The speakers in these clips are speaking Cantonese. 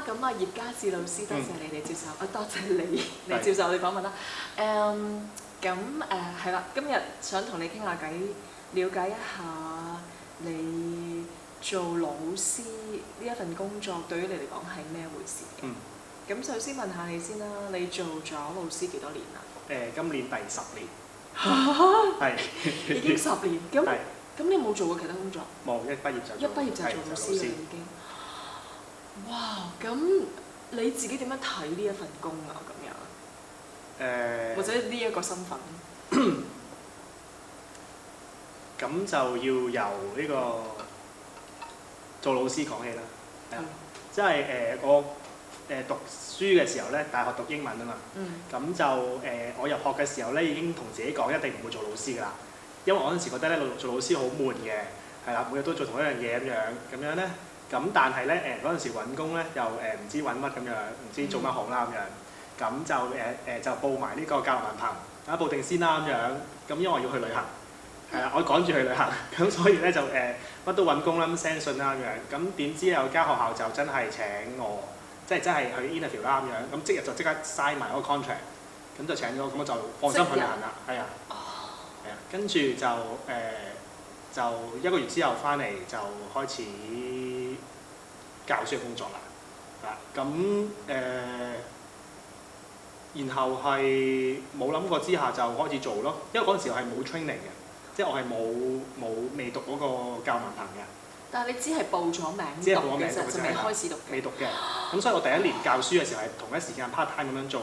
咁啊，葉家志老師，多謝你哋接受，多謝你接受我哋訪問啦。咁係啦，今日想同你傾下偈，了解一下你做老師呢一份工作對於你嚟講係咩回事嘅？咁首先問下你先啦，你做咗老師幾多年啊？今年第10年。係已經10年，咁你冇做過其他工作？冇，一畢業就做老師啦已經。哇！咁你自己點樣睇呢一份工啊？咁樣或者呢一個身份？咁就要由呢個做老師講起啦。即係我讀書嘅時候咧，大學讀英文啊嘛。咁就我入學嘅時候咧，已經同自己講一定唔會做老師㗎啦。因為我嗰陣時覺得咧，做老師好悶嘅，係啦，每日都做同一樣嘢咁樣咧。咁但係咧嗰陣時揾工咧，又唔知揾乜咁樣，唔知做乜好啦咁樣。咁就就報埋呢個教育文憑，報定先啦咁樣。咁因為我要去旅行，係啦，我趕住去旅行，咁所以咧就乜都揾工啦，咁 send 信啦咁樣。咁點知有間學校就真係請我，即係真係去 interview 啦咁樣。咁即日就即刻 sign 埋嗰個 contract，咁就請咗，咁我就放心去旅行啦。係啊，係啊，跟住就1個月之後翻嚟就開始教書嘅工作啦。咁然後係冇諗過之下就開始做咯，因為嗰陣時我係冇 training 嘅，即係我係未讀嗰個教文憑嘅。但係你只係報咗名讀嘅啫，就未開始讀嘅。未讀嘅，咁所以我第1年教書嘅時候係同一時間 part time 咁樣做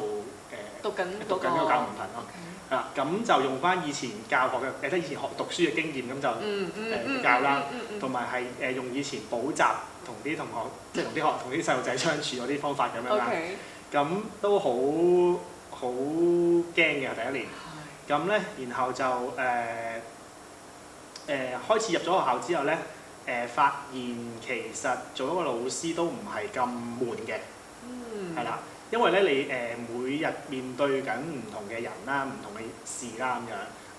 讀緊嗰個教文憑咯。係啦，咁就用翻以前教學嘅，即係以前讀書嘅經驗，咁就教啦，同埋係用以前補習同啲同學，即係同啲細路仔相處嗰啲方法咁樣啦。咁都好驚嘅第1年。咁咧，然後就開始入咗學校之後咧，發現其實做一個老師都唔係咁悶嘅。係啦。因為咧你每日面對緊唔同嘅人啦、唔同嘅事啦咁樣，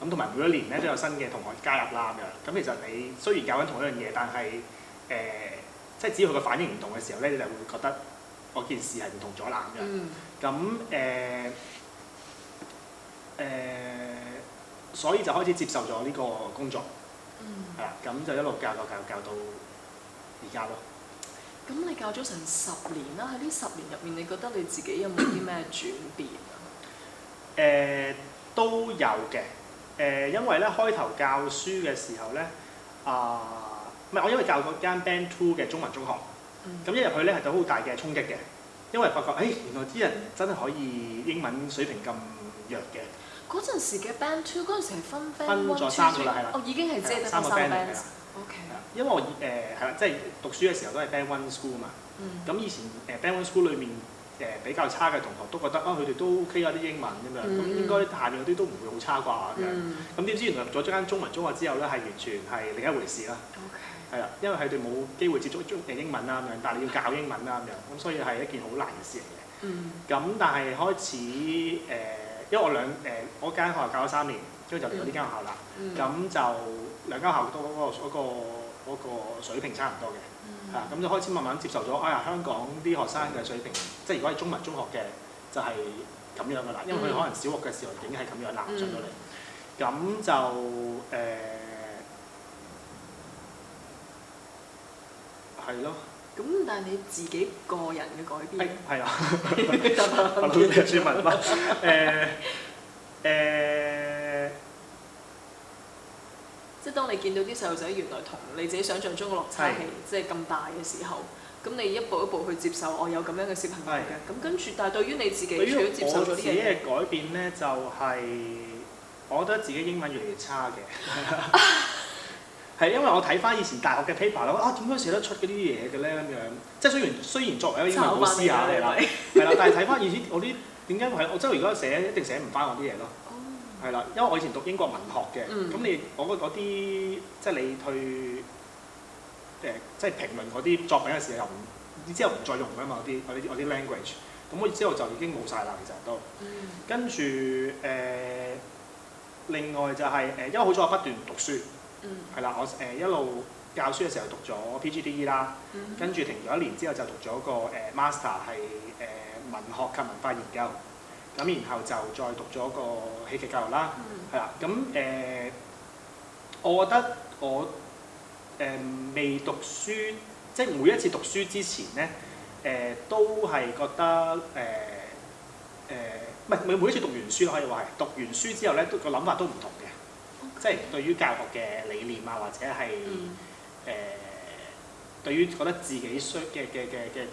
咁同埋每一年咧都有新嘅同學加入啦咁樣。咁其實你雖然教緊同一樣嘢，但係即係只要佢個反應唔同嘅時候咧，你就會覺得嗰件事係唔同咗啦咁樣。咁所以就開始接受咗呢個工作。係啦，咁就一路教到而家咯。咁你教咗成10年啦，喺呢10年入面，你覺得你自己有冇啲咩轉變啊？都有嘅。因為咧開頭教書嘅時候咧，唔係我因為教嗰間 Band 2嘅中文中學，咁一入去咧係有好大嘅衝擊嘅，因為發覺原來啲人真係可以英文水平咁弱嘅。嗰陣時嘅 Band 2嗰陣時係分咗3個啦，係啦。已經係即係得3個 band 嚟㗎。OK。因為我係啦，即係讀書嘅時候都係 Band 1 school 嘛。咁以前Band 1 school 裏面比較差嘅同學都覺得佢哋都 OK 啊啲英文咁樣，咁應該下面嗰啲都唔會好差啩咁樣。咁點知原來入咗間中文中學之後咧，係完全係另一回事啦。係啦，因為佢哋冇機會接觸英文啦咁樣，但係你要教英文啦咁樣，咁所以係一件好難嘅事嚟嘅。咁但係開始因為我間學校教咗3年，跟住就嚟到呢間學校啦。咁就兩間學校都嗰個水平差唔多嘅。咁就開始慢慢接受咗，香港啲學生嘅水平，即係如果係中文中學嘅，就係咁樣噶啦，因為佢可能小學嘅時候已經係咁樣啦，上到嚟。咁就係咯。咁但係你自己個人嘅改變？係啊。我老師書文啦。即係當你見到啲細路仔原來同你自己想象中嘅落差係即係咁大嘅時候，咁你一步一步去接受我有咁樣嘅小朋友嘅，咁跟住，但係對於你自己，除咗接受咗啲嘢，我自己嘅改變咧就係我覺得自己英文越嚟越差嘅。係因為我睇翻以前大學嘅 paper 啦，點解寫得出嗰啲嘢嘅咧咁樣？即係雖然作為一個英文老師係啦，但係睇翻以前我啲點解係我真係如果寫一定寫唔翻我啲嘢咯。係啦，因為我以前讀英國文學嘅，咁我覺得嗰啲即係你去即係評論嗰啲作品嘅時候，之後唔再用㗎嘛，我啲 language，咁我之後就已經冇晒啦，其實都。跟住另外就係因為好彩我不斷讀書，係啦，我一路教書嘅時候讀咗 PGDE 啦，跟住停咗1年之後就讀咗個master 係文學及文化研究，咁然後就再讀咗個戲劇教育啦，係啦，咁我覺得我未讀書，即係每一次讀書之前咧，都係覺得唔係每一次讀完書可以話係讀完書之後咧，個諗法都唔同嘅，即係對於教學嘅理念啊，或者係對於覺得自己需嘅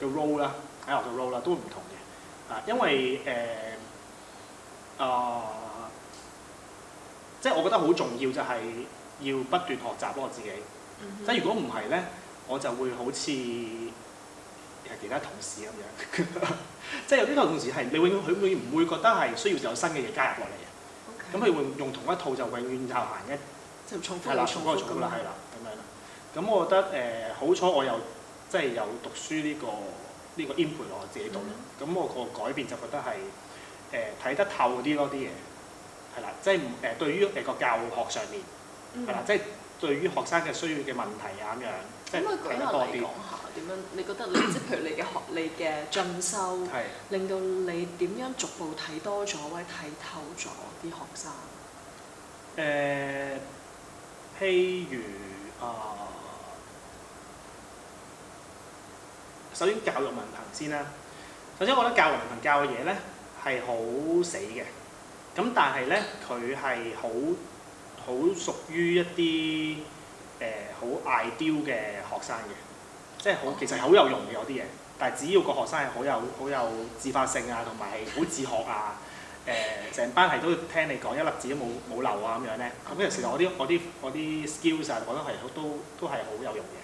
role 啦，喺學嘅 role 啦，都唔同嘅，因為即係我覺得好重要就係要不斷學習咯，我自己。即係如果唔係咧，我就會好似其他同事咁樣，即係有啲同事係你永遠唔會覺得係需要有新嘅嘢加入落嚟嘅，咁佢會用同一套就永遠就行就重複係啦，重複啦，係啦，咁樣啦。咁我覺得好彩我又即係有讀書呢個 input 落我自己度啦。咁我個改變就覺得係睇得透啲咯啲嘢，係啦，即係對於個教學上面係啦，即係對於學生嘅需要嘅問題啊咁樣，即係睇得多啲。講下點樣？你覺得你即係譬如你嘅進修，令到你點樣逐步睇多咗或者睇透咗啲學生？譬如首先教育文憑先啦。首先我覺得教育文憑教嘅嘢咧係好死嘅，咁但係咧佢係好屬於一啲好 ideal 嘅學生嘅，即係其實好有用嘅有啲嘢，但係只要個學生係好有自發性啊，同埋係好自學啊，成班係都聽你講一粒字都冇漏啊咁樣咧，咁其實我啲 skills 啊，我覺得係都係好有用嘅。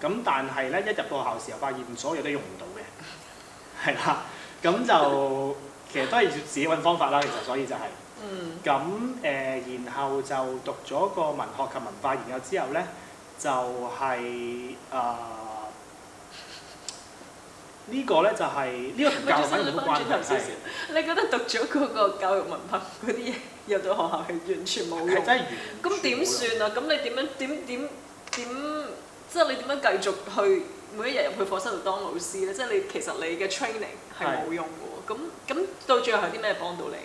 咁但係咧一入到學校時候，發現所有嘢都用唔到嘅，係啦，咁就其實都係要自己揾方法啦。其實所以就係，咁然後就讀咗個文學及文化研究之後咧，就係呢個咧就係呢個同教育反而冇關係。你覺得讀咗嗰個教育文憑嗰啲嘢入到學校係完全冇用？係真係完。咁點算啊？咁你點？即係你點樣繼續去每一日入去課室度當老師咧？即係其實你嘅 training 係冇用嘅喎。咁到最後係啲咩幫到你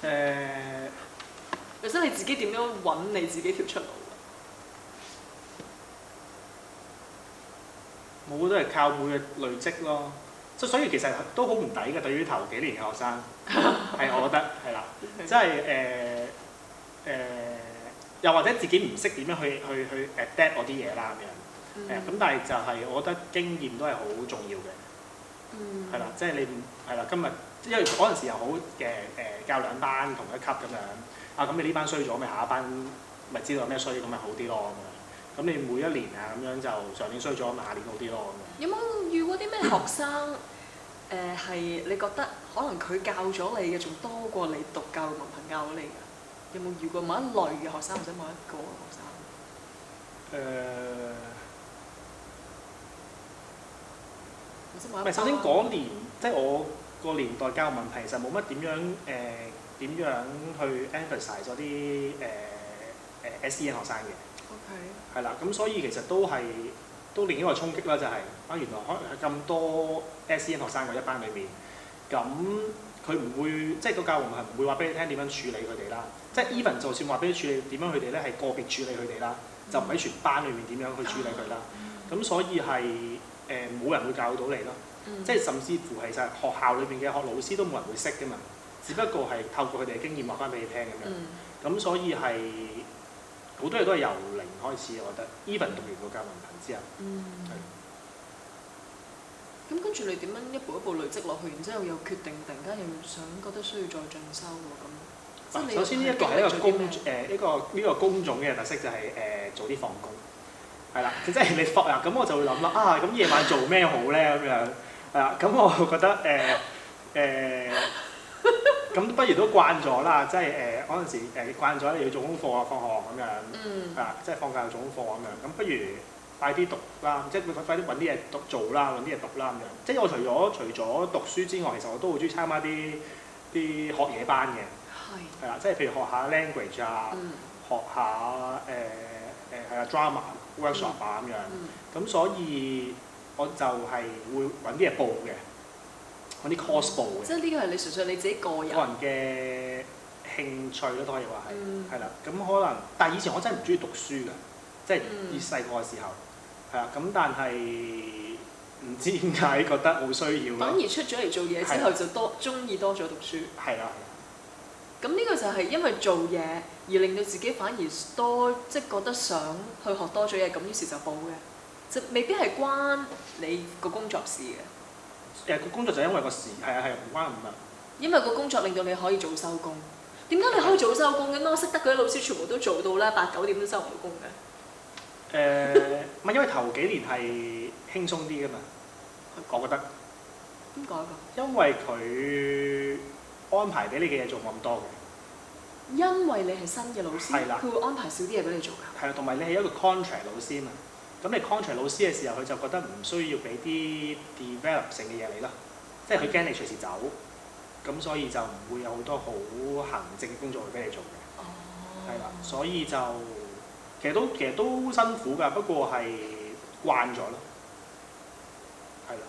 㗎？或者你自己點樣揾你自己條出路㗎？冇都係靠每日累積咯。所以其實都好唔抵嘅，對於頭幾年嘅學生，係我覺得係啦，即係又或者自己唔識點樣去 adapt 嗰啲嘢啦咁樣，咁但係就係我覺得經驗都係好重要嘅，係啦，即係你係啦，今日因為嗰陣時又好教2班同一級咁樣，咁你呢班衰咗，咪下一班咪知道有咩衰，咁咪好啲咯咁樣，咁你每一年咁樣就上年衰咗，咪下年好啲咯咁樣。有冇遇過啲咩學生係你覺得可能佢教咗你嘅仲多過你讀教育文憑教咗你㗎？有冇遇過某一類嘅學生或者某一個學生？唔係，首先嗰年即係我個年代教育文憑其實冇乜點樣去 emphasize 咗啲SEN 學生嘅。係啦，咁所以其實都另一個衝擊啦，就係原來可能係咁多 SEN 學生嘅一班裏面，咁佢唔會即係個教育文憑唔會話俾你聽點樣處理佢哋啦。即係 even 就算話俾你處理點樣佢哋咧，係個別處理佢哋啦，就唔喺全班裏面點樣去處理佢啦。咁所以係冇人會教到你咯。即係甚至乎其實學校裏邊嘅學老師都冇人會識㗎嘛，只不過係透過佢哋嘅經驗話翻俾你聽咁樣。咁所以係好多嘢都係由零開始，我覺得 even 讀完個教育文憑之後。咁跟住你點樣一步一步累積落去，然之後又決定突然間又想覺得需要再進修喎咁。首先呢一個係一個工種嘅特色，就係早啲放工，係啦，即係你放咁我就會諗啦，咁夜晚做咩好咧咁樣，係啦，咁我覺得咁不如都慣咗啦，即係嗰陣時慣咗你要做功課啊，放學咁樣，係啦，即係放假要做功課咁樣，咁不如快啲讀啦，即係快啲揾啲嘢做啦，揾啲嘢讀啦咁樣。即係我除咗讀書之外，其實我都好中意參加啲學嘢班嘅。係啦，即係譬如學下 language 啊，學下係啊 drama， workshop 啊咁樣，咁所以我就係會揾啲嘢報嘅，揾啲 course 報嘅。即係呢個係你純粹你自己個人嘅興趣咯，都可以話係，係啦。咁可能，但係以前我真係唔中意讀書㗎，即係越細個嘅時候，係啦。咁但係唔知點解覺得好需要。反而出咗嚟做嘢之後就中意多咗讀書。係啦。咁呢個就係因為做嘢而令到自己反而多，即係覺得想去學多咗嘢，咁於是就報嘅，就未必係關你個工作事嘅。個工作就因為個事係唔關唔係。因為個工作令到你可以早收工。點解你可以早收工嘅？我識得嗰啲老師全部都做到啦，8、9點都收唔到工嘅。唔係因為頭幾年係輕鬆啲㗎嘛，我覺得。點解㗎？因為佢安排俾你嘅嘢做冇咁多嘅。因為你係新嘅老師，係啦，佢會安排少啲嘢俾你做㗎。係啦，同埋你係一個 contract 老師嘛。咁你 contract 老師嘅時候，佢就覺得唔需要俾啲 develop 性嘅嘢你咯，即係佢驚你隨時走，咁所以就唔會有好多好行政嘅工作會俾你做嘅。哦。係啦，所以就其實都辛苦㗎，不過係慣咗咯。係啦。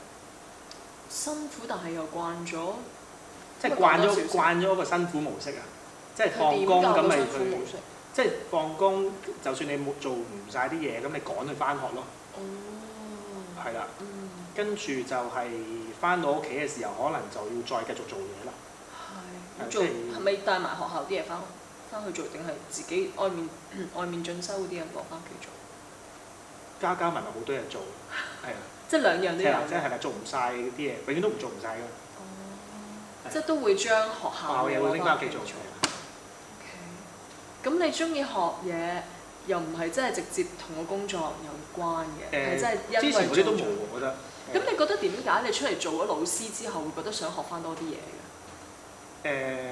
辛苦，但係又慣咗。即係慣咗個辛苦模式啊！即係放工咁咪去，即係放工，就算你冇做唔晒啲嘢，咁你趕佢翻學咯。哦。係啦。跟住就係翻到屋企嘅時候，可能就要再繼續做嘢啦。係。做係咪帶埋學校啲嘢翻去做，定係自己外面進修嗰啲人攞翻屋企做？加埋好多嘢做，係啊。即係兩樣都有。即係做唔晒啲嘢，永遠都唔做唔晒㗎。即係都會將學校嘢會拎翻屋企做。咁你中意學嘢，又唔係真係直接同個工作有關嘅，係真係因為之前嗰啲都冇，我覺得。咁你覺得點解你出嚟做咗老師之後，會覺得想學翻多啲嘢嘅？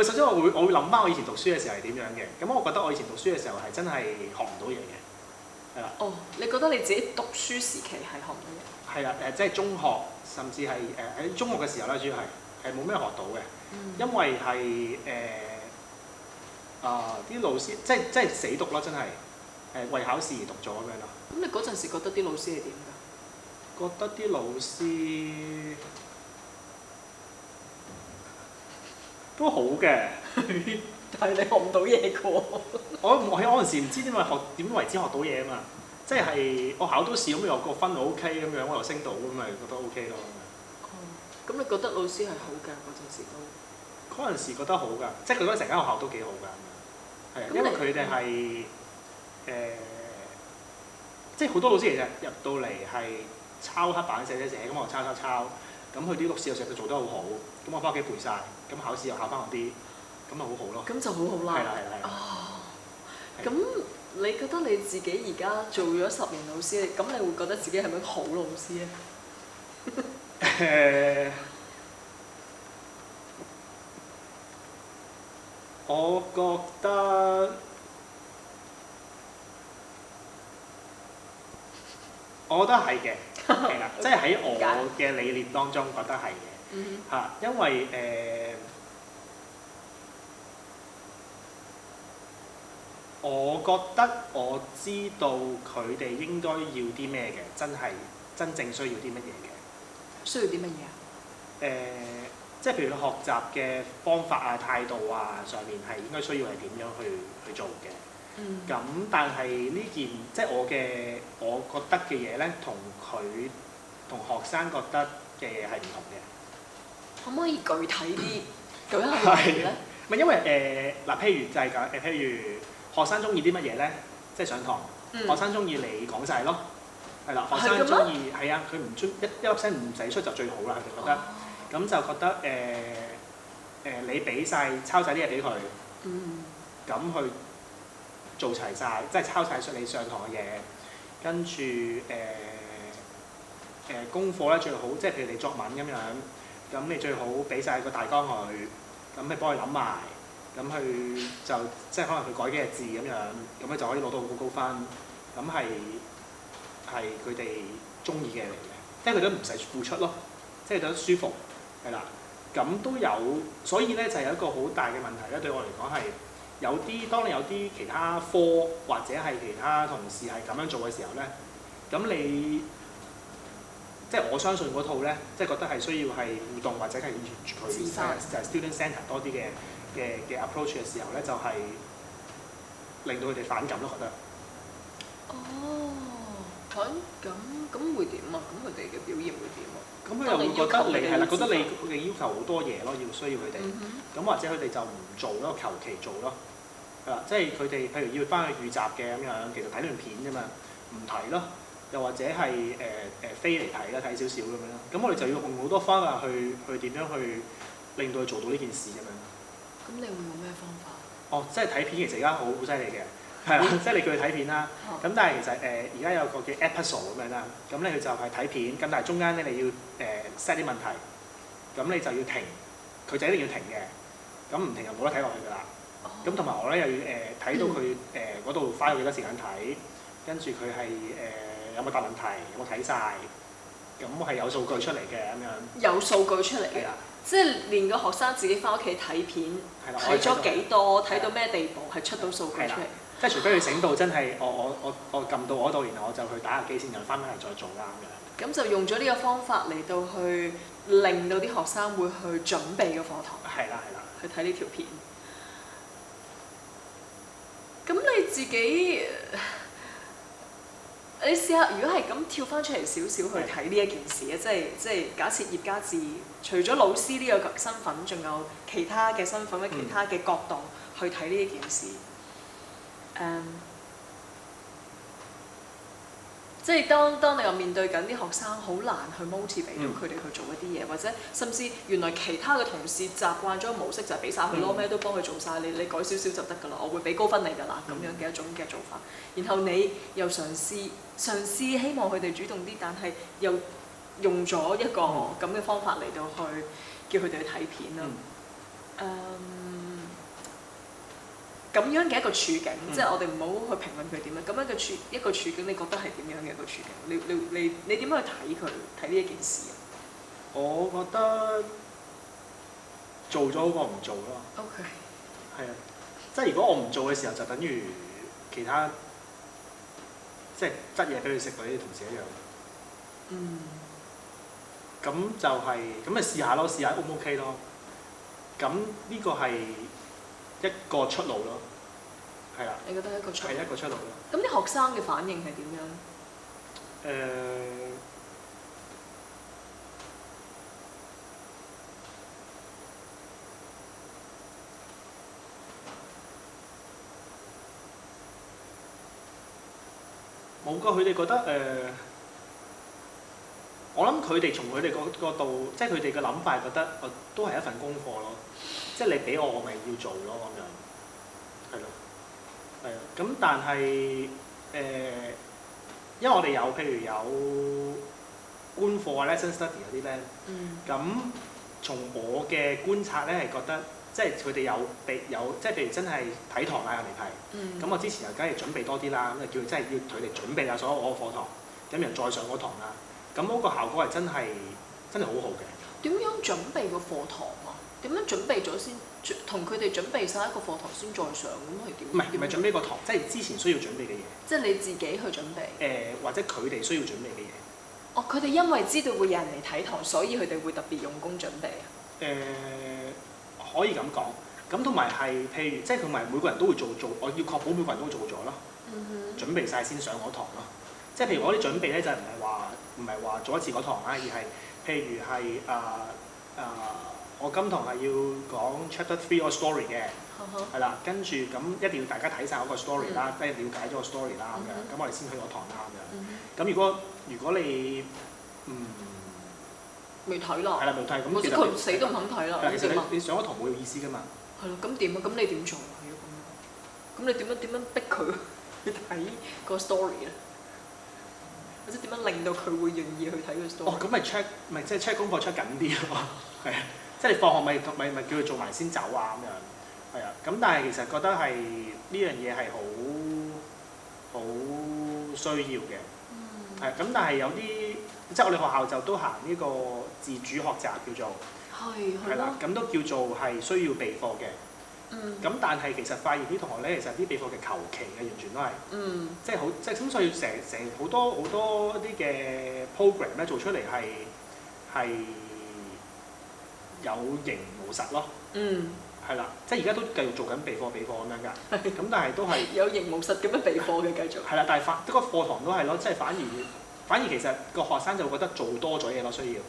首先我會諗翻我以前讀書嘅時候係點樣嘅，咁我覺得我以前讀書嘅時候係真係學唔到嘢嘅，係啦。哦，你覺得你自己讀書時期係學唔到嘢？係啦，即係中學，甚至係喺中學嘅時候咧，主要係冇咩學到嘅，因為係啲老師即係死讀啦，真係為考試而讀咗咁樣咯。咁你嗰陣時覺得啲老師係點㗎？覺得啲老師都好嘅，但係你學唔到嘢㗎喎。我嗰陣時唔知點為之學到嘢啊嘛，即係我考到試咁有個分就 OK 咁樣，我又升到咁咪覺得 OK 咯。咁你覺得老師係好㗎嗰陣時都？嗰陣時覺得好㗎，即係佢覺得成間學校都幾好㗎，係啊，因為佢哋係即係好多老師其實入到嚟係抄黑板寫，咁我抄，咁佢啲錄試又寫到做得好好，咁我翻屋企背晒，咁考試又考翻我啲，咁咪好好咯。咁就好好啦。係啦。哦。咁你覺得你自己而家做咗10年老師，咁你會覺得自己係咪好老師咧？我覺得係嘅，係啦，即係喺我嘅理念當中覺得係嘅，嚇，因為我覺得我知道佢哋應該要啲咩嘅，真正需要啲乜嘢嘅。需要啲乜嘢啊？即係譬如學習嘅方法啊、態度啊上面係應該需要係點樣去做嘅。咁但係呢件即係我覺得嘅嘢咧，同學生覺得嘅嘢係唔同嘅。可唔可以具體啲舉一下例咧？唔係因為譬如就係譬如學生中意啲乜嘢咧，即係上堂，學生中意你講晒咯，係啦，學生中意係啊，佢唔中一粒聲唔使出就最好啦，佢哋覺得。咁就覺得你俾晒抄晒啲嘢俾佢，咁去做齊晒，即係抄晒你上堂嘅嘢，跟住功課咧最好，即係譬如你作文咁樣，咁你最好俾晒個大綱佢，咁你幫佢諗埋，咁佢就即係可能佢改幾隻字咁樣，咁佢就可以攞到好高分，咁係佢哋中意嘅嚟嘅，即係佢都唔使付出咯，即係覺得舒服。係啦，咁都有，所以咧就係有一個好大嘅問題咧，對我嚟講係當你有啲其他科或者係其他同事係咁樣做嘅時候咧，咁你即係我相信嗰套咧，即係覺得係需要係互動或者係佢就係 student centre 多啲嘅 approach 嘅時候咧，就係、令到佢哋反感咯，覺得。哦，反感咁會點啊？咁佢哋嘅表現會點啊？咁佢又會覺得你係啦，覺得你要求好多嘢咯，要需要佢哋。咁、或者佢哋就唔做咯，求其做咯。係啦，即係佢哋譬如要翻去預習嘅咁樣，其實睇段片啫嘛，唔睇咯。又或者係飛嚟睇啦，睇少少咁樣咯。咁我哋就要用好多方法去點樣去令到佢做到呢件事咁樣。咁你會用咩方法？哦，即係睇片其實而家好犀利嘅，係啦，即係你叫佢睇片啦。咁但係其實而家有個叫 episode 咁樣啦，咁咧佢就係睇片，咁但係中間咧你要set 啲問題，咁你就要停，佢就一定要停嘅，咁唔停就冇得睇落去㗎啦。咁同埋我咧又要睇到佢嗰度花咗幾多時間睇，跟住佢係有冇答問題，有冇睇晒，咁係有數據出嚟嘅咁樣。有數據出嚟嘅，即係連個學生自己翻屋企睇片，睇咗幾多，睇到咩地步，係出到數據出嚟。即係除非佢醒到真係我撳到嗰度，然後我就去打下機先，然後翻返嚟再做啦咁樣。咁就用咗呢個方法嚟到去令到啲學生會去準備個課堂。係啦，去睇呢條片。咁你自己，你試下如果係咁跳翻出嚟少少去睇呢一件事嘅，即係假設葉嘉志除咗老師呢個身份，仲有其他嘅身份或者其他嘅角度去睇呢一件事。即係當你又面對緊啲學生好難去 motivate 到佢哋去做一啲嘢，或者甚至原來其他嘅同事習慣咗模式就係俾晒佢咯，咩都幫佢做晒，你改少少就得㗎啦，我會俾高分你㗎啦，咁樣嘅一種嘅做法。然後你又嘗試希望佢哋主動啲，但係又用咗一個咁嘅方法嚟到去叫佢哋去睇片啦。咁樣嘅一個處境，即係我哋唔好去評論佢點樣。咁樣嘅一個處境，你覺得係點樣嘅一個處境？你點樣去睇呢一件事啊？我覺得做咗嗰個唔做咯。OK。係啊，即係如果我唔做嘅時候，就等於其他即係執嘢俾佢食嗰啲同事一樣。咁就係咁咪試下咯，試下 O 唔 OK 咯。咁呢個係一個出路咯，係啦。你覺得係一個出路？係一個出路咯。咁啲學生嘅反應係點樣？冇㗎，佢哋覺得我諗佢哋從佢哋個度，即係佢哋嘅諗法係覺得都係一份功課咯。即係你俾我咪要做咯咁樣，係咯，係啊。咁但係因為我哋有譬如有官課啊 lesson study 嗰啲咧，咁從我嘅觀察咧係覺得，即係佢哋有即係譬如真係睇堂啊入嚟睇，咁我之前又梗係準備多啲啦，咁就叫真係要佢哋準備下所有我個課堂，咁然後再上嗰堂啦，咁嗰個效果係真係好好嘅。點樣準備個課堂啊？點樣準備咗先？同佢哋準備晒一個課堂先再上，咁係點？唔係準備個堂，即係之前需要準備嘅嘢。即係你自己去準備。或者佢哋需要準備嘅嘢。哦，佢哋因為知道會有人嚟睇堂，所以佢哋會特別用功準備啊。可以咁講。咁同埋係譬如，即係同埋每個人都會做，我要確保每個人都做咗咯。準備晒先上嗰堂咯。即係譬如我啲準備咧，就唔係話做一次嗰堂啦，而係譬如係我今堂係要講 chapter 3個 story 嘅，係啦，跟住咁一定要大家睇晒嗰個 story 啦，即係了解咗個 story 啦咁樣，咁我哋先去嗰堂啦咁樣。咁如果你未睇啦，係啦未睇，咁其實佢死都唔肯睇啦。其實你上嗰堂冇意思㗎嘛。係咯，咁點啊？咁你點做啊？咁你點樣逼佢去睇個 story 咧？或者點樣令到佢會願意去睇個 story？咁咪 check， 咪即係 check 功課 check 緊啲咯，係啊。即係你放學咪叫佢做埋先走啊咁樣，係啊。咁但係其實覺得係呢樣嘢係好需要嘅，係。咁但係有啲即係我哋學校就都行呢個自主學習叫做，係啦。咁都叫做係需要備課嘅。咁但係其實發現啲同學咧，其實啲備課嘅求其嘅，完全都係，即係好即係咁，所以成好多啲嘅 program 咧做出嚟係有形無實咯。係啦，即係而家都繼續做緊備課咁樣㗎。咁但係都係有形無實咁樣備課嘅繼續。係啦，但係個課堂都係咯，即係反而其實個學生就會覺得做多咗嘢咯，需要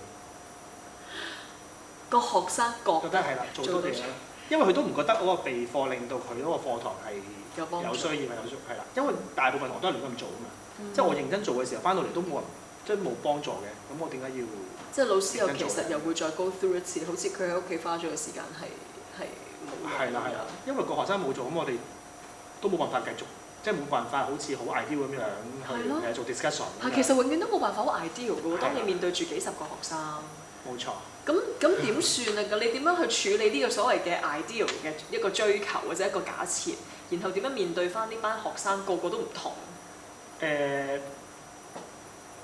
個學生覺得係啦，做多啲嘢咯。因為佢都唔覺得嗰個備課令到佢嗰個課堂係有需要係啦，因為大部分我都係亂咁做啊嘛。即係我認真做嘅時候，翻到嚟都冇人即係冇幫助嘅，咁我點解要？即係老師又其實又會再 go through 一次，好似佢喺屋企花咗嘅時間係冇。係啦，因為個學生冇做，咁我哋都冇辦法繼續，即係冇辦法好似好 ideal 咁樣去做 discussion。係，其實永遠都冇辦法好 ideal 嘅喎。當你面對住幾十個學生。冇錯。咁點算啊？你點樣去處理呢個所謂嘅 ideal 嘅一個追求或者一個假設，然後點樣面對翻呢班學生個個都唔同？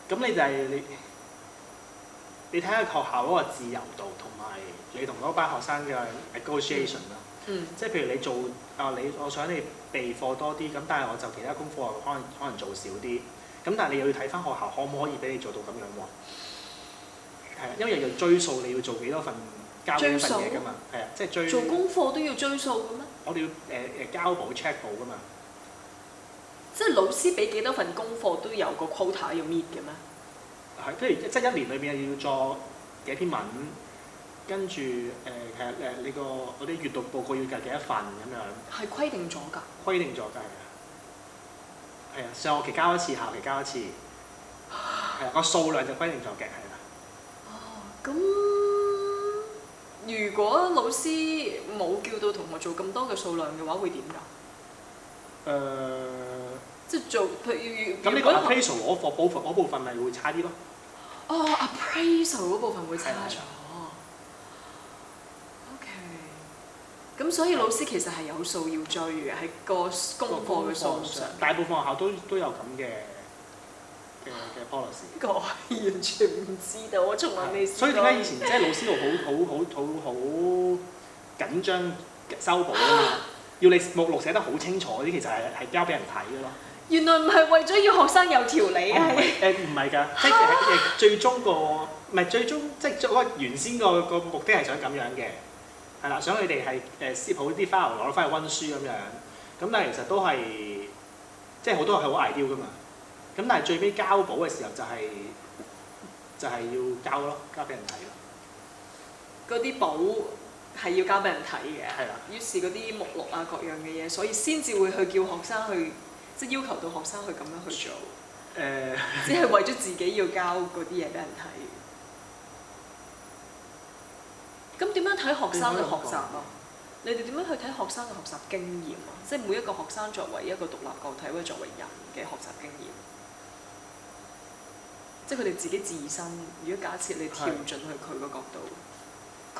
咁你就係你睇下學校嗰個自由度，同埋你同嗰班學生嘅 negotiation 啦。即係譬如你做我想你備課多啲，咁但係我就其他功課可能做少啲。咁但係你又要睇翻學校可唔可以俾你做到咁樣喎？係啊，因為又要追溯你要做幾多份交幾份嘢㗎嘛。係啊，即係做功課都要追溯嘅咩？我哋要交簿 check 簿㗎嘛。即係老師俾幾多份功課都有個 quota 要 meet 嘅咩？係，譬如即係一年裏邊要作幾篇文，跟住其實你我啲閱讀報告要計幾多份咁樣。係規定咗㗎。規定咗㗎，係啊，上學期交一次，下學期交一次。係啊，個數量就規定咗嘅，係啦。咁如果老師冇叫到同學做咁多嘅數量嘅話，會點㗎？即係做譬如咁呢個 appraisal 嗰部分咪會差啲咯。appraisal 嗰部分會差咗。OK。咁所以老師其實係有數要追嘅，喺個功課嘅數上。大部分學校都有咁嘅 policy。呢個我完全唔知道，我從來未試過。所以點解以前即係老師好緊張修補啊嘛？要你目錄寫得好清楚啲，其實係交俾人睇嘅咯。原來唔係為咗要學生有條理啊！唔係㗎，即係最終即係嗰個原先個目的係想咁樣嘅，係啦，想佢哋係攝好啲 file 攞翻去温書咁樣。咁但係其實都係即係好多係好 ideal 㗎嘛。咁但係最尾交簿嘅時候就係要交咯，交俾人睇咯。嗰啲簿係要交俾人睇嘅。係啦。於是嗰啲目錄啊各樣嘅嘢，所以先至會去叫學生去。即係要求到學生去咁樣去做，只係為咗自己要交嗰啲嘢俾人睇。咁點樣睇學生嘅學習啊？你哋點樣去睇學生嘅學習經驗啊？即係每一個學生作為一個獨立個體或者作為人嘅學習經驗，即係佢哋自己自身。如果假設你跳進去佢個角度，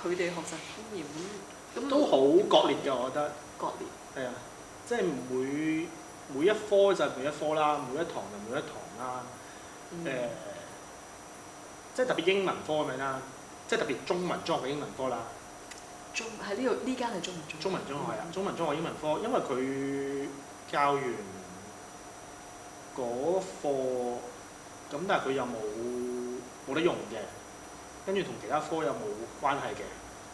佢哋學習經驗咁都好割裂㗎，我覺得。割裂。係啊，即係每一科就每一科啦，每一堂就每一堂啦。即係特別英文科咁樣啦，即係特別中文中學嘅英文科啦。喺呢間係中文中學。中文中學係啊，中文中學英文科，因為佢教完嗰課，咁但係佢又冇得用嘅，跟住同其他科又冇關係嘅，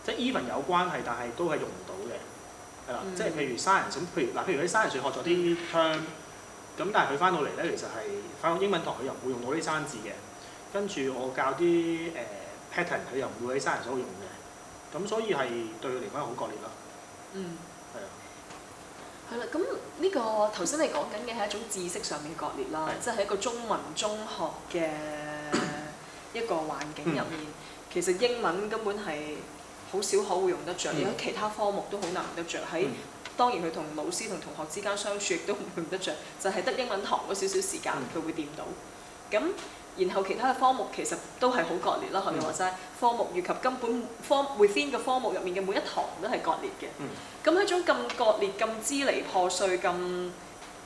即係 even 有關係，但係都係用唔到嘅。係啦，即係譬如 science 咁，譬如啲 science 學咗啲 term，咁但係佢翻到嚟咧，其實係翻到英文堂佢又唔會用到啲生字嘅，跟住我教啲pattern 佢又唔會喺 science 度用嘅，咁所以係對佢嚟講係好割裂咯。係啊。係啦，咁呢個頭先你講緊嘅係一種知識上面嘅割裂啦，即係喺一個中文中學嘅一個環境入面，其實英文根本係好少可會用得着，而家其他科目都好難用得着。喺當然佢同老師同同學之間相處亦都唔用得着，就係得英文堂嗰少少時間佢會掂到。咁然後其他嘅科目其實都係好割裂啦，學你話齋，科目以及根本within 嘅科目入面嘅每一堂都係割裂嘅。咁一種咁割裂、咁支離破碎、咁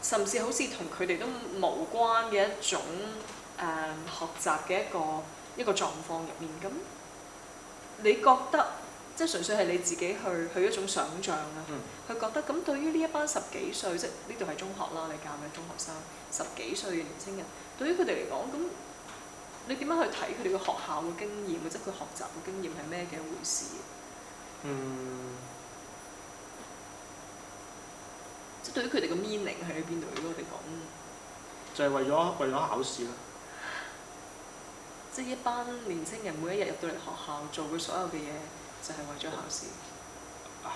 甚至好似同佢哋都無關嘅一種學習嘅一個狀況入面，咁你覺得即係純粹係你自己去一種想像啊。佢覺得咁對於呢一班十幾歲，即係呢度係中學啦，你教嘅中學生10幾歲嘅年輕人，對於佢哋嚟講，咁你點樣去睇佢哋嘅學校嘅經驗，或者佢學習嘅經驗係咩嘅一回事？即係對於佢哋嘅 meaning 喺邊度？如果我哋講，就係為咗考試咯。即係一班年青人每一日入到嚟學校做嘅所有嘅嘢，就係為咗考試。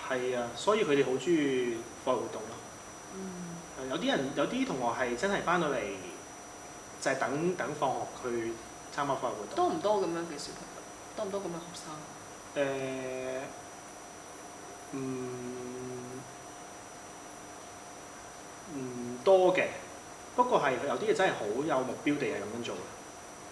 係啊，所以佢哋好中意課外活動咯。有啲同學係真係翻到嚟就係等放學去參加課外活動。多唔多咁樣嘅小朋友？多唔多咁嘅學生？唔多嘅，不過係有啲嘢真係好有目標地係咁樣做嘅。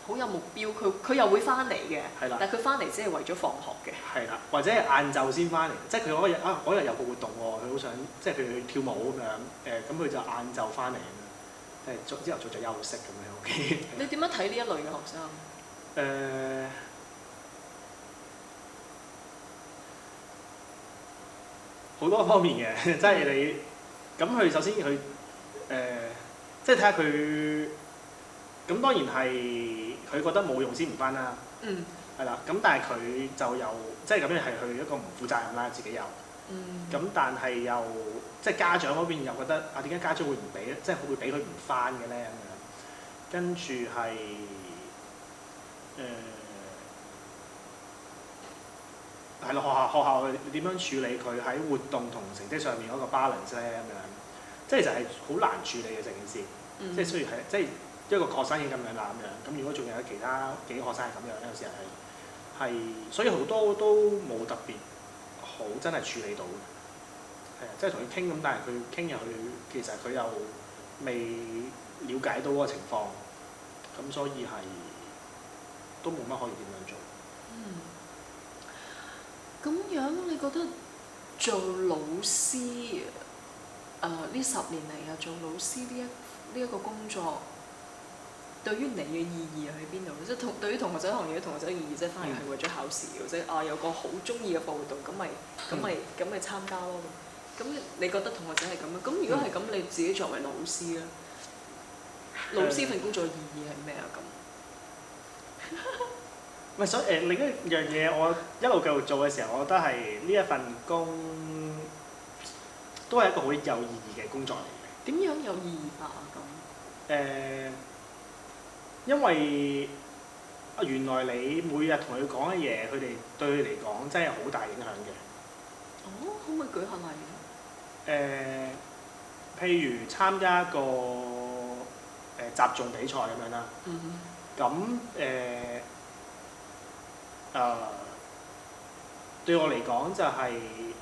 好有目標，佢又會翻嚟嘅，係啦，但係佢翻嚟只係為咗放學嘅。係啦，或者係晏晝先翻嚟，即係佢嗰日有個活動喎，佢好想即係譬如去跳舞咁樣，咁佢就晏晝翻嚟咁樣，朝頭早就休息咁樣 OK。你點樣睇呢一類嘅學生？好多方面嘅，即係你咁佢首先佢即係睇下佢，咁當然係佢覺得冇用先唔翻啦。係啦，咁但係佢就有即係咁樣係佢一個唔負責任啦，自己又。咁但係又即係家長嗰邊又覺得啊，點解家長會唔俾？即係會俾佢唔翻嘅咧咁樣。跟住係係咯，學校點樣處理佢喺活動同成績上面嗰個 balance 咧咁樣，即係就係好難處理嘅成件事。即係雖然係即係一個學生已經咁樣啦咁樣，咁如果仲有其他幾個學生係咁樣咧，有時係所以好多都冇特別好真係處理到嘅。係啊，即係同佢傾咁，但係佢傾入去，其實佢又未了解到嗰個情況，咁所以係都冇乜可以點樣做。咁樣你覺得做老師呢10年嚟啊，做老師呢一個工作，對於你嘅意義喺邊度？即係對於同學仔行業嘅同學仔嘅意義，即係翻嚟係為咗考試嘅，即係有個好中意嘅課活動，咁咪參加咯。咁你覺得同學仔係咁樣？咁如果係咁，你自己作為老師咧，老師份工作意義係咩啊？咁？唔係，所以另一樣嘢，我一路繼續做嘅時候，我覺得係呢一份工都係一個好有意義嘅工作嚟嘅。點樣有意義法啊？咁？因為原來你每日同佢講嘅嘢，佢哋對佢嚟講真係好大影響嘅。哦，可唔可以舉下例？譬如參加一個集眾比賽咁樣啦。咁對我嚟講就係、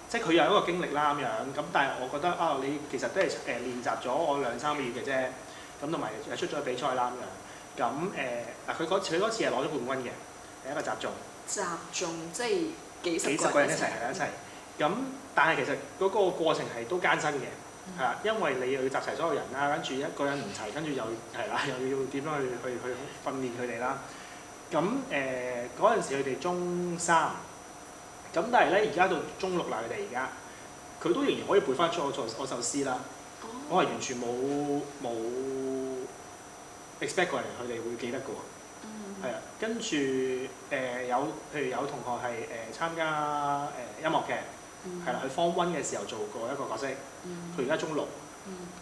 即係佢有一個經歷啦咁樣，咁但係我覺得啊，你其實都係練習咗我2-3個月嘅啫，咁同埋出咗比賽啦咁樣，咁佢嗰次係攞咗冠軍嘅，係一個集眾。集眾即係幾十個人一齊係一齊，咁但係其實嗰個過程係都艱辛嘅，係啦，因為你又要集齊所有人啦，跟住一個人唔齊，跟住又係啦，又要點樣去訓練佢哋啦。咁嗰陣時佢哋中3，咁但係咧而家到中6啦，佢哋而家佢都仍然可以背翻出我首詩啦。我係完全冇 expect 過嚟佢哋會記得嘅喎。係啊，跟住譬如有同學係參加音樂嘅，係啦，佢 Form 1嘅時候做過一個角色，佢而家中6，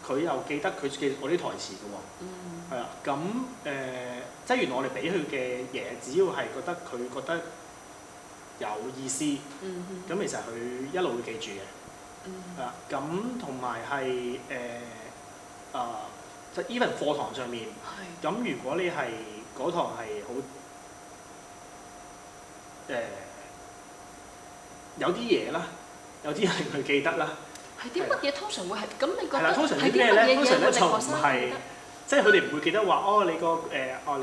佢又記得佢記我啲台詞嘅喎。係啊，咁即係原來我哋俾佢嘅嘢，只要係佢覺得有意思，咁其實佢一路會記住嘅。係啊，咁同埋係即係 even 課堂上面，咁如果你係嗰堂係好有啲嘢啦，有啲令佢記得啦。係啲乜嘢？通常會係咁？你覺得通常係啲乜嘢通常咧就唔係記得？即係佢哋唔會記得話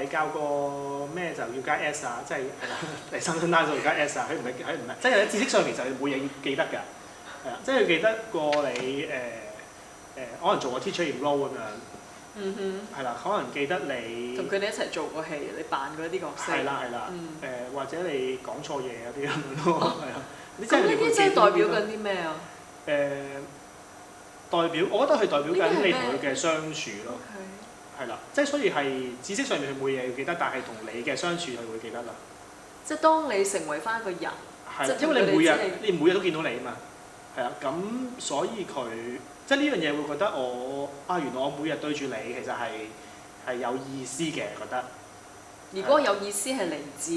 你教個咩就要加 S 啊，即係第三身單數要加 S 啊，佢唔係，即係喺知識上面就冇嘢要記得㗎，係啊，即係佢記得過你可能做個 teacher in role 咁樣，係啦，可能記得你同佢哋一齊做過戲，你扮過啲角色，係啦，或者你講錯嘢嗰啲咁樣咯，係啊，咁呢啲真係代表緊啲咩啊？代表我覺得佢代表緊你同佢嘅相處咯。 Okay. 係啦，即係所以係知識上面佢冇嘢要記得，但係同你嘅相處佢會記得啦。即係當你成為翻一個人，係，因為你每日都見到你啊嘛。係啊，咁所以佢即係呢樣嘢會覺得原來我每日對住你其實係有意思嘅，覺得。如果有意思係嚟自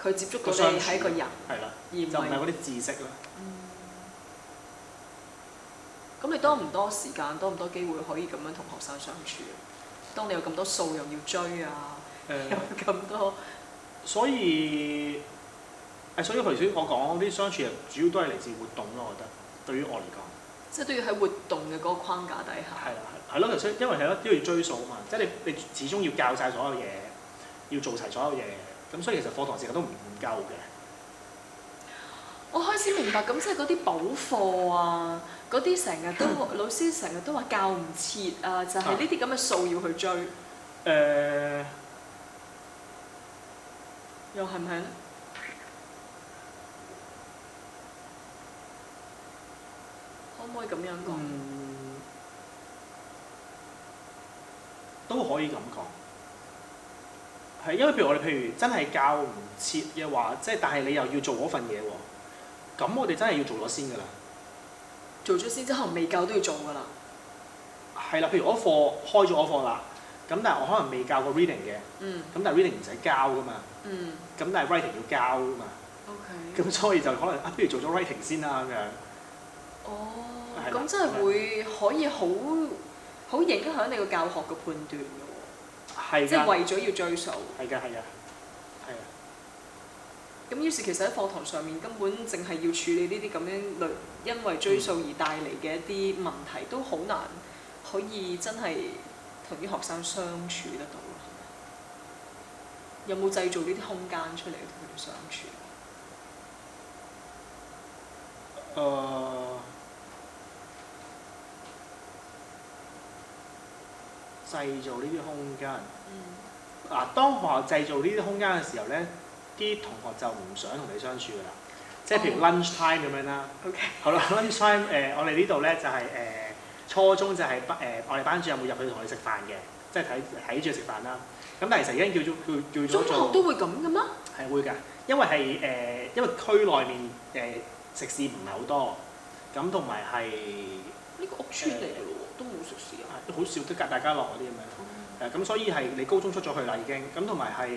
佢接觸到你係一個人，係啦，而唔就唔係嗰啲知識啦。咁你多唔多時間，多唔多機會可以咁樣同學生相處？當你有咁多數又要追啊，有咁多，所以頭先我講啲相處主要都係嚟自活動咯，我覺得對於我嚟講，即係都要喺活動嘅嗰個框架底下。係咯，頭先因為都要追數啊嘛，即係你始終要教晒所有嘢，要做齊所有嘢，咁所以其實課堂時間都唔夠嘅。我開始明白，咁即係嗰啲補課啊，嗰啲成日都老師成日都話教唔切啊，就係呢啲咁嘅數要去追。又係唔係咧？可唔可以咁樣講？都可以咁講。係因為譬如真係教唔切嘅話，即係但係你又要做嗰份嘢喎。咁我哋真係要做咗先㗎啦。做咗先之後未教都要做㗎啦。係啦，譬如我課開咗我課啦，咁但係我可能未教過 reading 嘅，咁但係 reading 唔使交㗎嘛，咁但係 writing 要交㗎嘛。OK。咁所以就可能不如做咗 writing 先啦咁樣。咁真係會可以好影響你個教學嘅判斷㗎喎。係。即係為咗要追數。係㗎。咁於是其實喺課堂上面根本淨係要處理呢啲咁樣因為追數而帶嚟嘅一啲問題，都好難可以真係同啲學生相處得到咯。有冇製造呢啲空間出嚟同佢哋相處？製造呢啲空間。當學校製造呢啲空間嘅時候咧，啲同學就唔想同你相處㗎啦，即係譬如 lunch time 咁樣啦。OK。好啦，lunch time 我哋呢度咧就係初中就係我哋班主任會入去同你食飯嘅，即係睇住食飯啦。咁但係其實已經叫咗做。中學都會咁嘅咩？係會㗎，因為因為區內面食肆唔係好多，咁同埋係呢個屋邨嚟㗎喎，都冇食肆啊。好少都隔大家樂嗰啲咁樣。咁所以係你高中出咗去啦已經，咁同埋係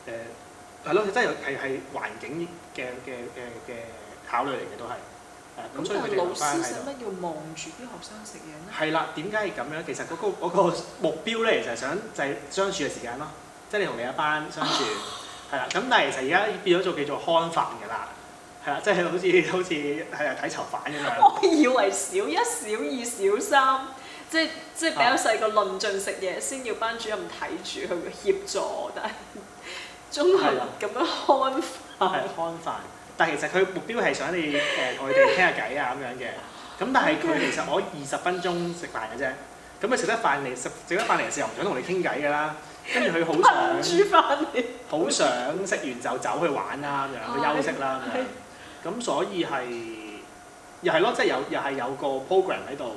係咯，真係係環境嘅考慮嚟嘅都係。咁所以佢哋留翻喺度。老師使乜要望住啲學生食嘢咧？係啦，點解係咁樣？其實嗰個目標咧，其實就係相處嘅時間咯，即係你同你一班相處，係啦。咁但係其實而家變咗做叫做看飯㗎啦，係啦，即係好似係睇囚犯咁樣。我以為小一、小二、小三。即係比較細個論盡食嘢，先要班主任睇住去協助，但係中學咁樣看飯。係看飯，但係其實佢目標係想你同佢哋傾下偈啊咁樣嘅。咁但係佢其實我20分鐘食飯嘅啫。咁佢食得飯嚟嘅時候唔想同你傾偈㗎啦。跟住佢好想食完就走去玩啦咁樣，去休息啦咁樣。咁所以又係咯，即係又係有個 program 喺度。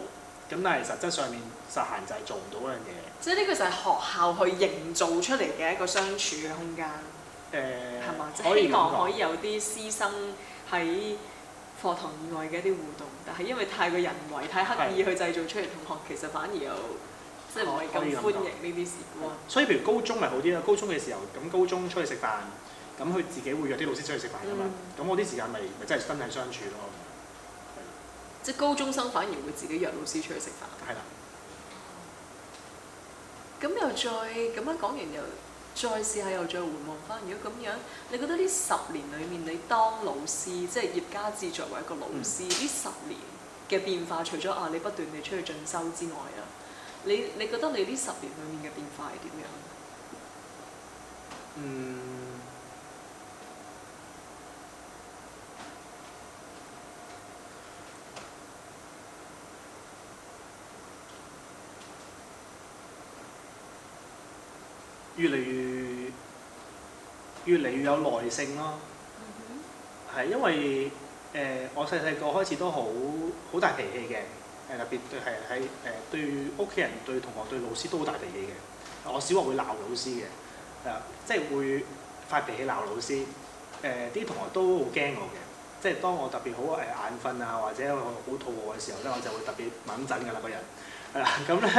咁但係實質上面實行就係做唔到嗰樣嘢。即係呢個就係學校去營造出嚟嘅一個相處嘅空間。係嘛？即係希望可以有啲師生喺課堂以外嘅一啲互動，但係因為太過人為、太刻意去製造出嚟，同學其實反而又即係唔係咁歡迎呢啲事故。所以譬如高中咪好啲啦，高中嘅時候咁高中出去食飯，咁佢自己會約啲老師出去食飯㗎嘛，咁我啲時間咪真係身體相處咯。即係高中生反而會自己約老師出去食飯。係啦。咁又再咁樣講完又再試下又再回望翻，如果咁樣，你覺得呢10年裡面你當老師，即係葉嘉志作為一個老師，呢10年嘅變化，除咗你不斷地出去進修之外啊，你覺得你呢10年裡面嘅變化係點樣？越嚟越有耐性咯，係係因為我細細個開始都好大脾氣嘅，特別係對屋企人、對同學、對老師都好大脾氣嘅。我小學會鬧老師嘅，即係會發脾氣鬧老師。啲同學都好驚我嘅，即係當我特別好眼瞓啊，或者我好肚餓嘅時候咧，我就會特別敏陣㗎啦個人。係啦，咁咧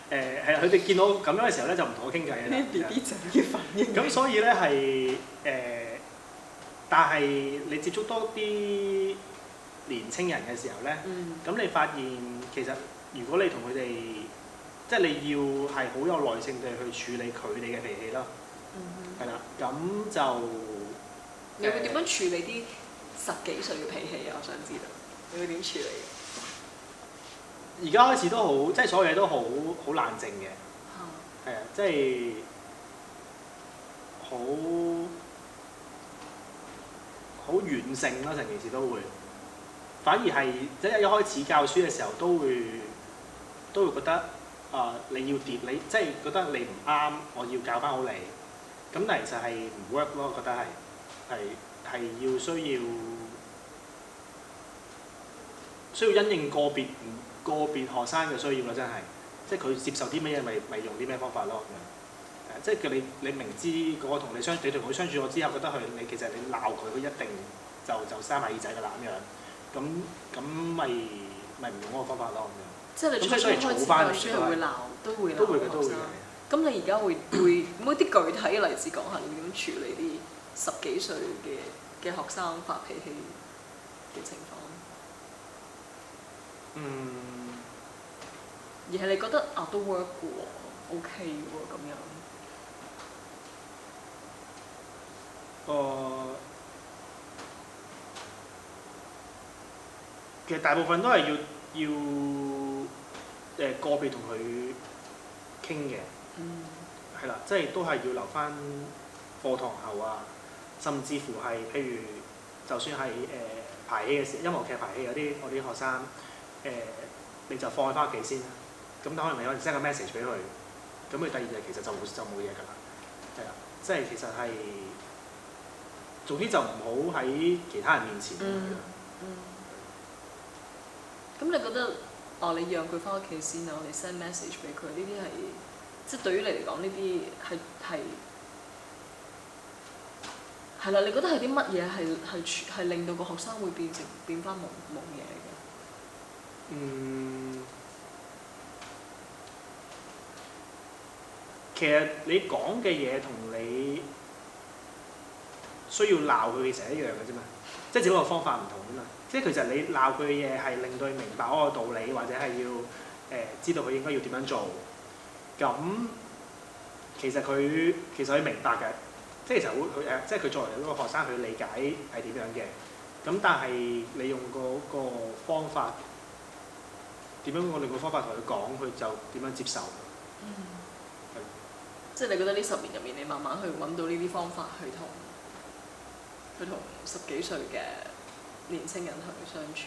係佢哋見到咁樣嘅時候咧，就唔同我傾偈嘅啦。B B 仔嘅反應。咁所以咧係但係你接觸多啲年青人嘅時候咧，咁你發現其實如果你同佢哋，即係你要係好有耐性地去處理佢哋嘅脾氣咯。係啦，咁就你會點樣處理啲10幾歲嘅脾氣啊？我想知道，你會點處理？而家開始都好，即係所有嘢都好冷靜嘅。係啊，即係好軟性啦，成件事都會。反而係即係一開始教書嘅時候都會覺得你要跌，你即係覺得你唔啱，我要教翻好你。咁但係其實係唔 work 咯，我覺得係要需要因應個別學生嘅需要啦，真係，即係佢接受啲咩嘢，咪用啲咩方法咯。即係你明知嗰個你同佢相處咗之後，覺得你其實你鬧佢，佢一定就閂埋耳仔㗎啦咁樣。咁咪唔用嗰個方法咯咁樣。即係你初開始教書會鬧，都會鬧學生。咁你而家會冇啲具體嘅例子講下，你點處理啲10幾歲嘅學生發脾氣嘅情況？而係你覺得都 work 嘅喎 ，OK 喎咁樣。其實大部分都係要個別同佢傾嘅。係啦，即係都係要留翻課堂後啊，甚至乎係譬如，就算係排戲嘅時候，音樂劇排戲有啲我啲學生你就放佢翻屋企先啦。咁可能你可以 send 個 message 俾佢，咁佢第二日其實就冇嘢㗎啦。係啦，即係其實係總之就唔好喺其他人面前。咁你覺得你讓佢翻屋企先啊？我哋 send message 俾佢，呢啲係即係對於你嚟講，呢啲係啦。你覺得係啲乜嘢係令到個學生會變翻冇嘢嘅？其實你講嘅嘢同你需要鬧佢嘅時候一樣嘅啫嘛，即係只不過方法唔同啫嘛。即係其實你鬧佢嘅嘢係令到佢明白嗰個道理，或者係要知道佢應該要點樣做。咁其實佢明白嘅，即係其實即係佢作為一個學生，佢理解係點樣嘅。咁但係你用嗰個方法點樣？我哋個方法同佢講，佢就點樣接受？即係你覺得呢10年入面，你慢慢去揾到呢啲方法去同10幾歲嘅年青人去相處。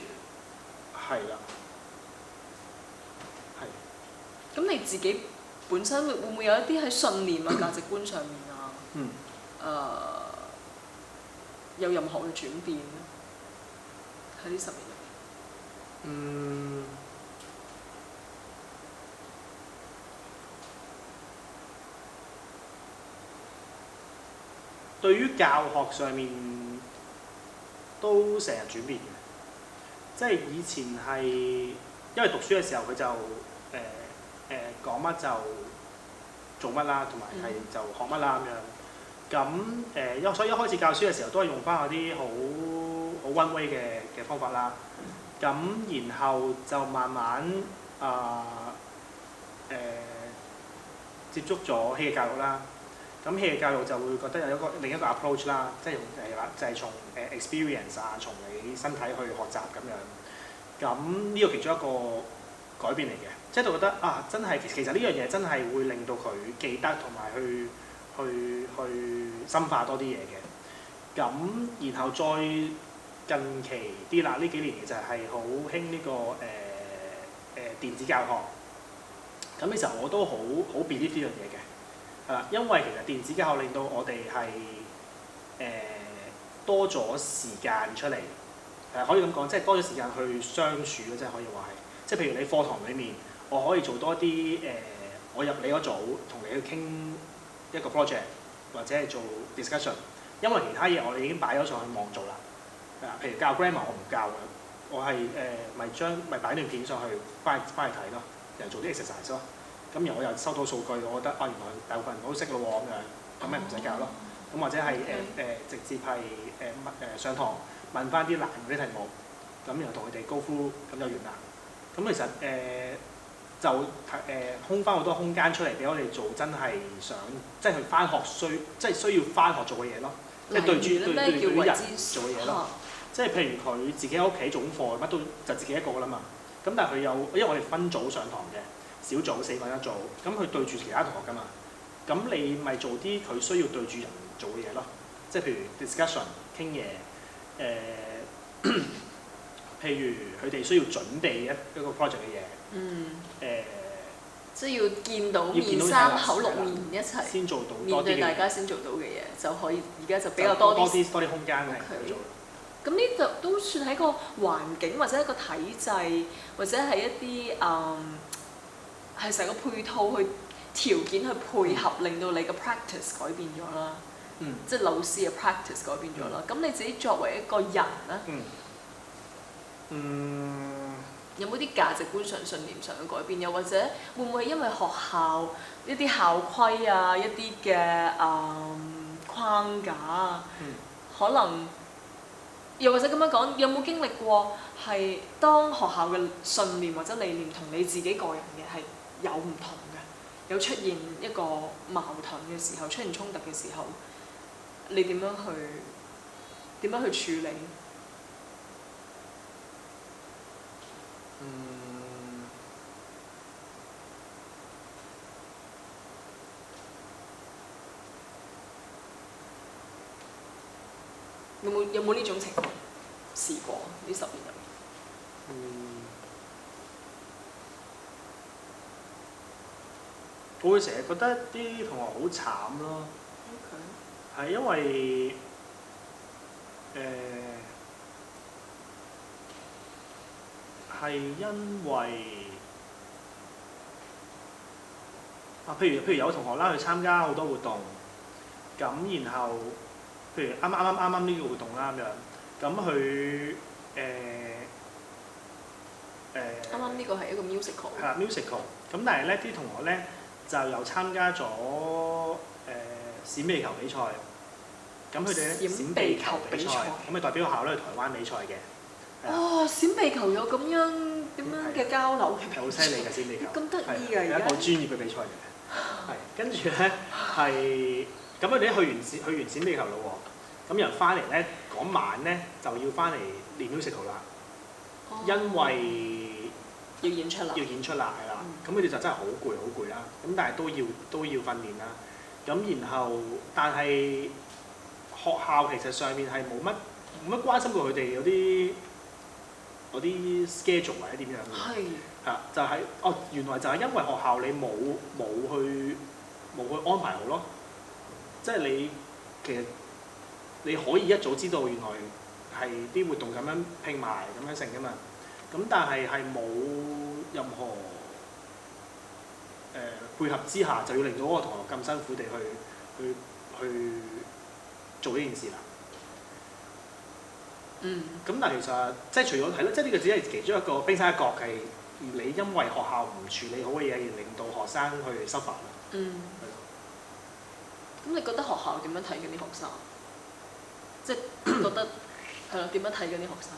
係啦，係。咁你自己本身會唔會有一啲喺信念啊、價值觀上面啊，有任何嘅轉變咧？喺呢10年入面。對於教學上面都成日轉變嘅，即係以前係因為讀書嘅時候佢就講乜就做乜啦，同埋係就學乜啦咁樣。咁所以一開始教書嘅時候都係用翻嗰啲好 one way 嘅方法啦。咁然後就慢慢接觸咗戲劇教育啦。咁戲劇教育就會覺得有另一個 approach 啦，即係就係從experience 啊，從你身體去學習咁樣。咁呢個其中一個改變嚟嘅，即係覺得真係其實呢樣嘢真係會令到佢記得同埋去深化多啲嘢嘅。咁然後再近期啲啦，呢幾年其實係好興呢個電子教學。咁其實我都好 believe 呢樣嘢嘅。因為其實電子教學令到我哋係多咗時間出嚟，可以咁講，即係多咗時間去相處咯，即係可以話係。即係譬如你課堂裡面，我可以做多啲我入你嗰組，同你去傾一個 project，或者係做 discussion，因為其他嘢我哋已經擺咗上去網做啦。譬如教 grammar 我唔教嘅，我係咪擺段片上去翻去睇咯，又做啲 exercise 咯。咁然後我又收到數據，我覺得原來大部分人都識咯喎咁咪唔使教咯。咁或者係直接係上堂問翻啲難嗰啲題目，咁然後同佢哋高呼，咁就完啦。咁其實就空翻好多空間出嚟俾我哋做真係想即係去翻學即係需要翻學做嘅嘢咯，即係對啲人做嘅嘢咯。即係譬如佢自己喺屋企做功課，乜都就自己一個啦嘛。咁但係佢有，因為我哋分組上堂嘅，小組4個人一組，咁佢對住其他同學㗎嘛。咁你咪做啲佢需要對住人做嘅嘢咯。即係譬如 discussion 傾嘢，譬如佢哋需要準備一個 project 嘅嘢，即係要見到面三口六面一齊，先做到面對大家先做到嘅嘢，就可以而家就比較多啲空間係去做。咁呢度都算係一個環境或者一個體制，或者係一啲係成個配套去條件去配合，令到你嘅 practice 改變咗啦。即係老師嘅 practice 改變咗啦。咁你自己作為一個人咧，有冇啲價值觀上、信念上嘅改變？又或者會唔會因為學校一啲校規啊、一啲嘅框架啊，可能？又或者咁樣講，有冇經歷過係當學校嘅信念或者理念同你自己個人嘅係有唔同嘅，有出現一個矛盾嘅時候，出現衝突嘅時候，你點樣去處理？有冇呢種情況試過呢10年入面？我會成日覺得啲同學好慘咯。係因為譬如有同學啦，去參加好多活動，咁然後譬如啱啱呢個活動啦咁樣，咁佢啱啱呢個係一個 musical。係啦 musical， 咁但係咧啲同學咧就又參加咗閃避球比賽，咁佢哋咧閃避球比賽，咁佢代表學校咧去台灣比賽嘅。閃避球有咁樣點樣嘅交流嘅？係好犀利嘅閃避球。咁得意㗎而家。係一個專業嘅比賽嚟嘅。係，跟住咧係，咁佢哋去完閃避球咯喎，咁然後翻嚟咧嗰晚咧就要翻嚟練 musical 啦，因為要演出啦，係啦，咁佢哋就真係好攰啦，咁但係都要訓練啦，咁然後但係學校其實上面係冇乜關心過佢哋嗰啲 schedule 或者點樣嘅。係就係原來就係因為學校你冇去安排好咯，即係你其實你可以一早知道原來係啲活動咁樣拼埋咁樣成㗎嘛，咁但係冇任何配合之下，就要令到嗰個同學咁辛苦地去做呢件事啦。咁但係其實即係除咗係咯，即係呢個只係其中一個冰山一角係。你因為學校唔處理好嘅嘢，而令到學生去 suffer 啦。係咯。咁你覺得學校點樣睇緊啲學生？即係覺得係咯，點樣睇緊啲學生？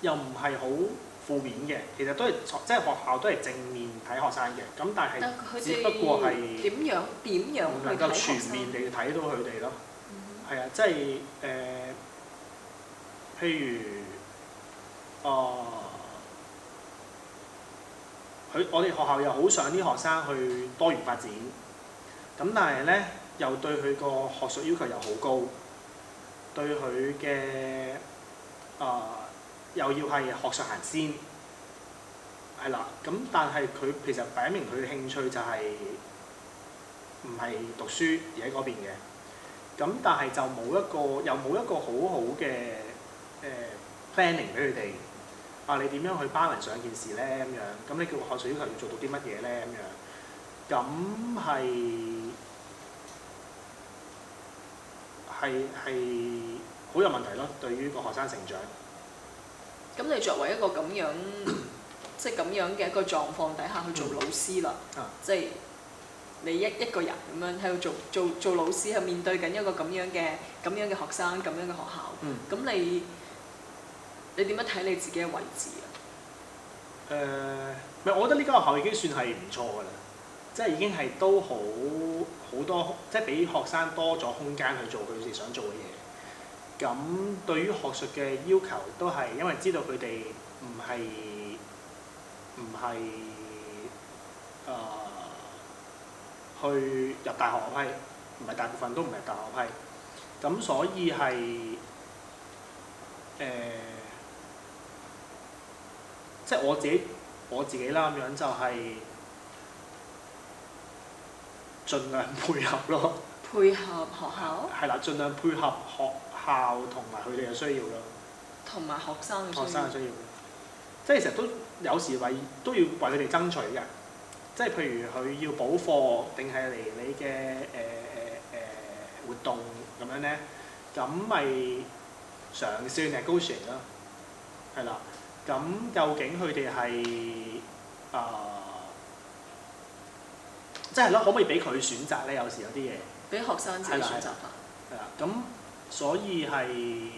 又唔係好負面嘅，其實都係即係學校都係正面睇學生嘅，咁但係只不過係點樣唔能夠全面地睇到佢哋咯。係啊，即係譬如我哋學校又好想啲學生去多元發展，咁但係咧又對佢個學術要求又好高，對佢嘅又要係學術行先，係啦，咁但係佢其實擺明佢嘅興趣就係唔係讀書而喺嗰邊嘅。咁但係就又冇一個好好嘅planning 俾佢哋。你點樣去 balance 上件事咧？咁樣，咁你叫學術要求要做到啲乜嘢咧？咁樣，咁係好有問題咯。對於個學生成長。咁你作為一個咁樣，即係咁樣嘅一個狀況底下去做老師啦，即係你一個人咁樣喺度做老師，係面對緊一個咁樣嘅學生，咁樣嘅學校，咁你點樣睇你自己嘅位置啊？我覺得呢間學校已經算係唔錯㗎啦，即係已經係都好多，即係俾學生多咗空間去做佢哋想做嘅嘢。咁對於學術嘅要求都係因為知道佢哋唔係去入大學嗰批，唔係大部分都唔係大學批，咁所以係即係我自己啦咁樣就係盡量配合咯。配合學校？係啦，盡量配合學校同埋佢哋嘅需要咯。同埋學生嘅需要。學生嘅需要，即係成日都有時都要為佢哋爭取嘅。即係譬如佢要補課，定係嚟你嘅活動咁樣咧，咁咪嘗試 negotiate 啦，係啦。咁究竟佢哋係即係咯，可唔可以俾佢選擇咧？有時有啲嘢俾學生自己選擇法。係啦，咁所以係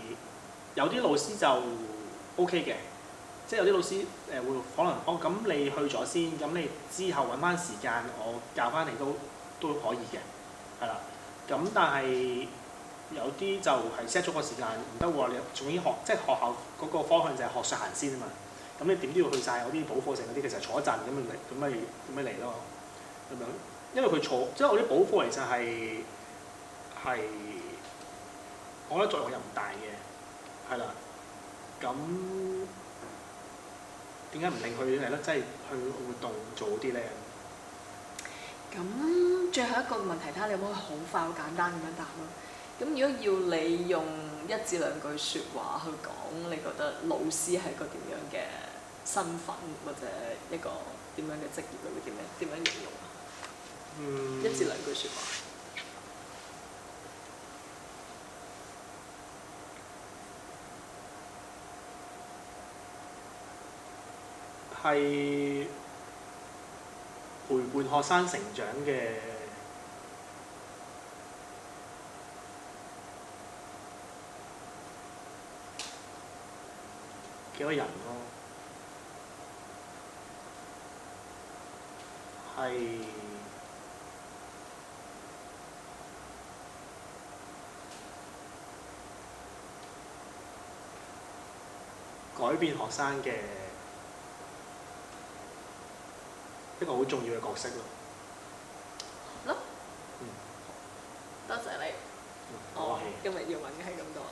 有啲老師就 OK 嘅。即係有啲老師會可能咁你去咗先，咁你之後揾翻時間我教翻你都可以嘅，係啦。咁但係有啲就係 set 咗個時間唔得喎，你仲要即係學校嗰個方向就係學術行先啊嘛。咁你點都要去晒嗰啲補課程嗰啲，其實坐一陣咁咪嚟咯，咁樣。因為佢即係我啲補課其實係我覺得作用又唔大嘅，係啦。咁點解唔令佢係咯？即係去活動做好啲咧？咁最後一個問題，睇下你有冇好快好簡單咁樣答咯。咁如果要你用1至2句説話去講，你覺得老師係個點樣嘅身份，或者一個點樣嘅職業，你會點樣形容啊？1至2句説話。係陪伴學生成長嘅幾個人咯，係改變學生嘅一個好重要嘅角色咯。好啦，多謝你。好啊。今日要問嘅係咁多。